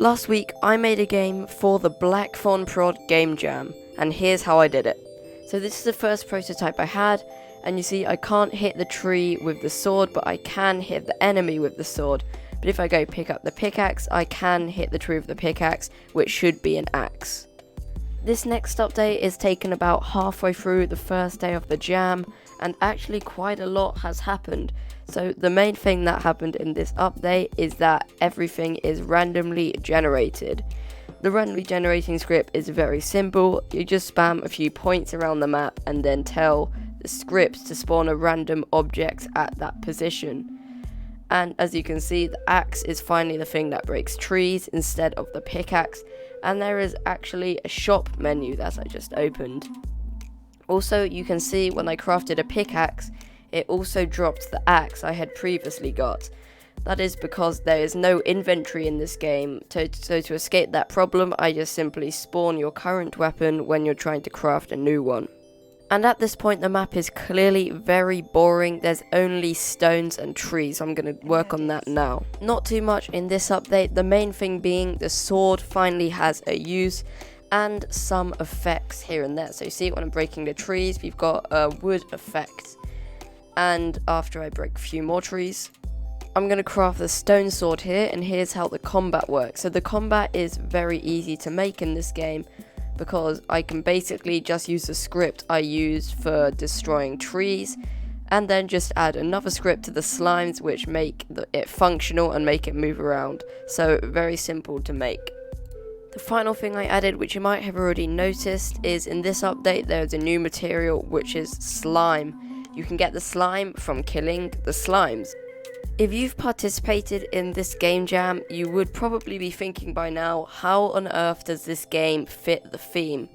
Last week, I made a game for the Blackthornprod game jam, and here's how I did it. So this is the first prototype I had, and you see I can't hit the tree with the sword, but I can hit the enemy with the sword. But if I go pick up the pickaxe, I can hit the tree with the pickaxe, which should be an axe. This next update is taken about halfway through the first day of the jam, and actually quite a lot has happened. So the main thing that happened in this update is that everything is randomly generated. The randomly generating script is very simple. You just spam a few points around the map and then tell the script to spawn a random object at that position. And as you can see, the axe is finally the thing that breaks trees instead of the pickaxe, and there is actually a shop menu that I just opened. Also, you can see when I crafted a pickaxe, it also dropped the axe I had previously got. That is because there is no inventory in this game, so to escape that problem, I just simply spawn your current weapon when you're trying to craft a new one. And at this point, the map is clearly very boring. There's only stones and trees. I'm going to work on that now. Not too much in this update, the main thing being the sword finally has a use and some effects here and there. So you see when I'm breaking the trees, we've got a wood effect. And after I break a few more trees, I'm going to craft the stone sword here, and here's how the combat works. So the combat is very easy to make in this game, because I can basically just use the script I used for destroying trees, and then just add another script to the slimes which make it functional and make it move around. So very simple to make. The final thing I added, which you might have already noticed, is in this update there's a new material which is slime. You can get the slime from killing the slimes. If you've participated in this game jam, you would probably be thinking by now, how on earth does this game fit the theme?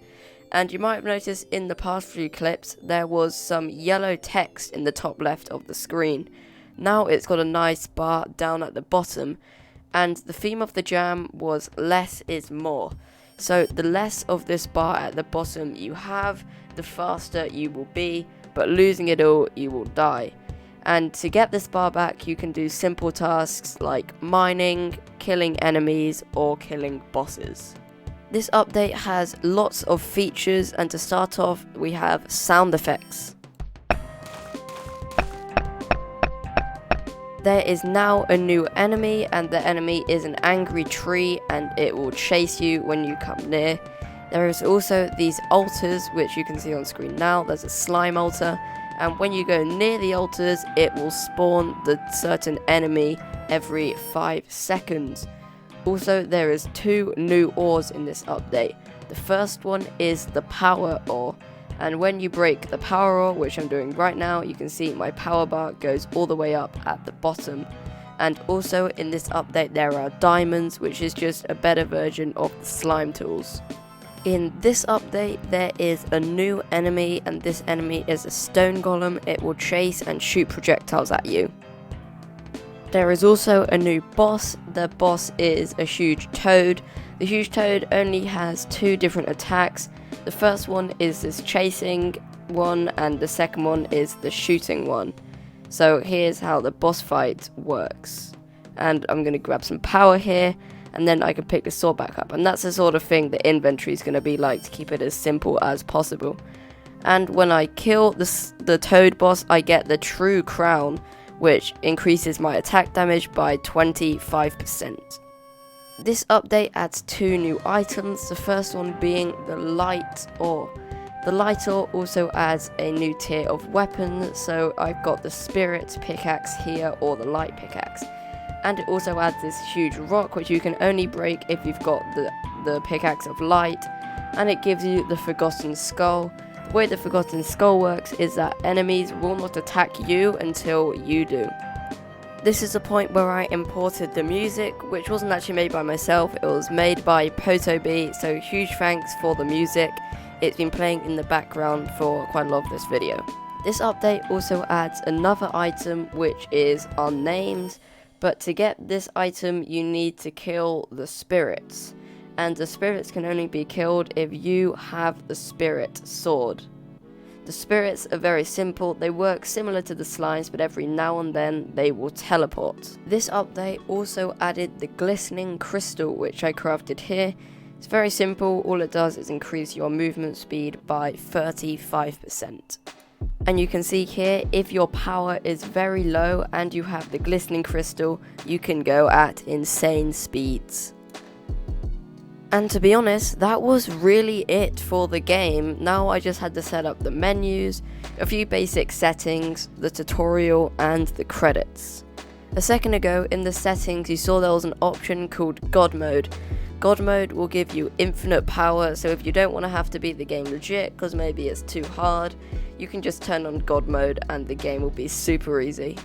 And you might have noticed in the past few clips, there was some yellow text in the top left of the screen. Now it's got a nice bar down at the bottom, and the theme of the jam was less is more. So the less of this bar at the bottom you have, the faster you will be, but losing it all, you will die. And to get this bar back, you can do simple tasks like mining, killing enemies, or killing bosses. This update has lots of features, and to start off, we have sound effects. There is now a new enemy, and the enemy is an angry tree, and it will chase you when you come near. There is also these altars, which you can see on screen now. There's a slime altar. And when you go near the altars, it will spawn the certain enemy every 5 seconds. Also, there is 2 new ores in this update. The first one is the power ore. And when you break the power ore, which I'm doing right now, you can see my power bar goes all the way up at the bottom. And also in this update, there are diamonds, which is just a better version of the slime tools. In this update, there is a new enemy, and this enemy is a stone golem. It will chase and shoot projectiles at you. There is also a new boss. The boss is a huge toad. The huge toad only has 2 different attacks. The first one is this chasing one, and the second one is the shooting one. So here's how the boss fight works. And I'm going to grab some power here, and then I can pick the sword back up. And that's the sort of thing the inventory is going to be like, to keep it as simple as possible. And when I kill the toad boss, I get the true crown, which increases my attack damage by 25%. This update adds 2 new items, the first one being the light ore. The light ore also adds a new tier of weapon, so I've got the spirit pickaxe here, or the light pickaxe. And it also adds this huge rock, which you can only break if you've got the pickaxe of light, and it gives you the forgotten skull. The way the forgotten skull works is that enemies will not attack you until you do. This is the point where I imported the music, which wasn't actually made by myself, it was made by Potob, so huge thanks for the music. It's been playing in the background for quite a lot of this video. This update also adds another item which is unnamed. But to get this item, you need to kill the spirits. And the spirits can only be killed if you have the spirit sword. The spirits are very simple, they work similar to the slimes, but every now and then they will teleport. This update also added the glistening crystal, which I crafted here. It's very simple, all it does is increase your movement speed by 35%. And you can see here, if your power is very low and you have the glistening crystal, you can go at insane speeds. And to be honest, that was really it for the game. Now I just had to set up the menus, a few basic settings, the tutorial, and the credits. A second ago, in the settings, you saw there was an option called God Mode. God Mode will give you infinite power, so if you don't want to have to beat the game legit, because maybe it's too hard, you can just turn on God Mode and the game will be super easy.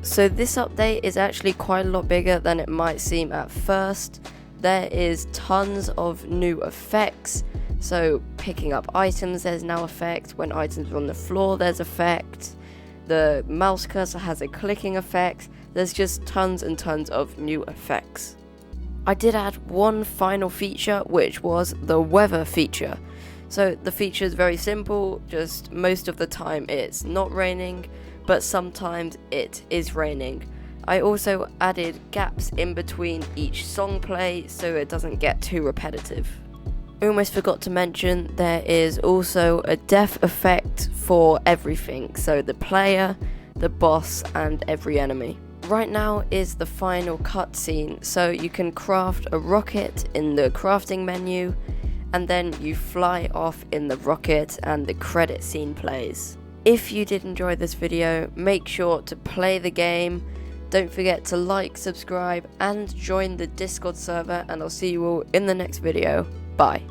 So this update is actually quite a lot bigger than it might seem at first. There is tons of new effects, so picking up items there's now effect, when items are on the floor there's effect, the mouse cursor has a clicking effect, there's just tons and tons of new effects. I did add one final feature, which was the weather feature. So the feature is very simple, just most of the time it's not raining, but sometimes it is raining. I also added gaps in between each song play so it doesn't get too repetitive. I almost forgot to mention there is also a death effect for everything, so the player, the boss, and every enemy. Right now is the final cutscene, so you can craft a rocket in the crafting menu, and then you fly off in the rocket and the credit scene plays. If you did enjoy this video, make sure to play the game. Don't forget to like, subscribe, and join the Discord server, and I'll see you all in the next video. Bye.